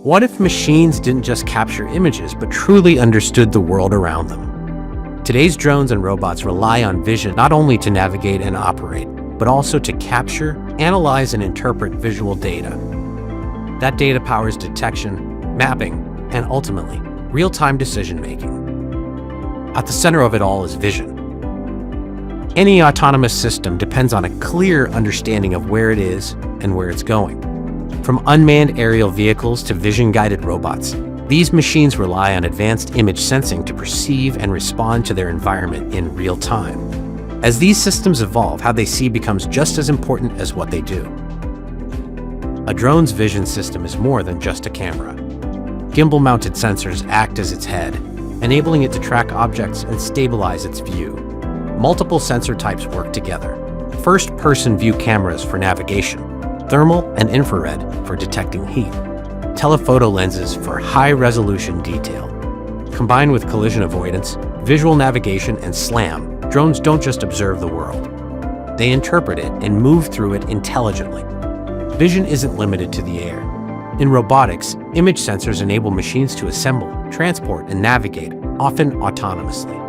What if machines didn't just capture images, but truly understood the world around them? Today's drones and robots rely on vision not only to navigate and operate, but also to capture, analyze, and interpret visual data. That data powers detection, mapping, and ultimately, real-time decision-making. At the center of it all is vision. Any autonomous system depends on a clear understanding of where it is and where it's going. From unmanned aerial vehicles to vision-guided robots, these machines rely on advanced image sensing to perceive and respond to their environment in real time. As these systems evolve, how they see becomes just as important as what they do. A drone's vision system is more than just a camera. Gimbal-mounted sensors act as its head, enabling it to track objects and stabilize its view. Multiple sensor types work together. First-person view cameras for navigation, thermal and infrared for detecting heat, telephoto lenses for high-resolution detail. Combined with collision avoidance, visual navigation, and SLAM, drones don't just observe the world. They interpret it and move through it intelligently. Vision isn't limited to the air. In robotics, image sensors enable machines to assemble, transport, and navigate, often autonomously.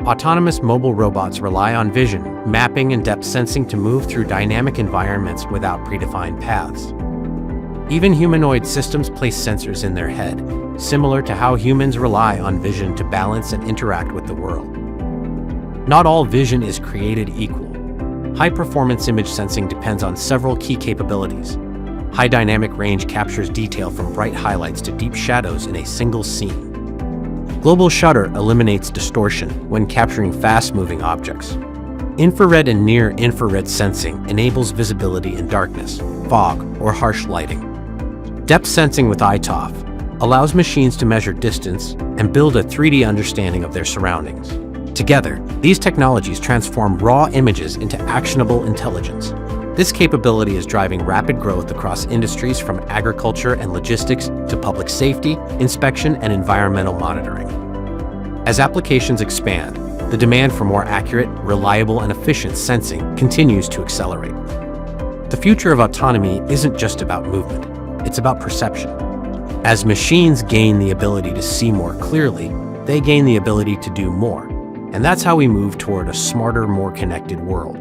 Autonomous mobile robots rely on vision, mapping, and depth sensing to move through dynamic environments without predefined paths. Even humanoid systems place sensors in their head, similar to how humans rely on vision to balance and interact with the world. Not all vision is created equal. High-performance image sensing depends on several key capabilities. High dynamic range captures detail from bright highlights to deep shadows in a single scene. Global shutter eliminates distortion when capturing fast-moving objects. Infrared and near-infrared sensing enables visibility in darkness, fog, or harsh lighting. Depth sensing with ITOF allows machines to measure distance and build a 3D understanding of their surroundings. Together, these technologies transform raw images into actionable intelligence. This capability is driving rapid growth across industries from agriculture and logistics to public safety, inspection, and environmental monitoring. As applications expand, the demand for more accurate, reliable, and efficient sensing continues to accelerate. The future of autonomy isn't just about movement, it's about perception. As machines gain the ability to see more clearly, they gain the ability to do more. And that's how we move toward a smarter, more connected world.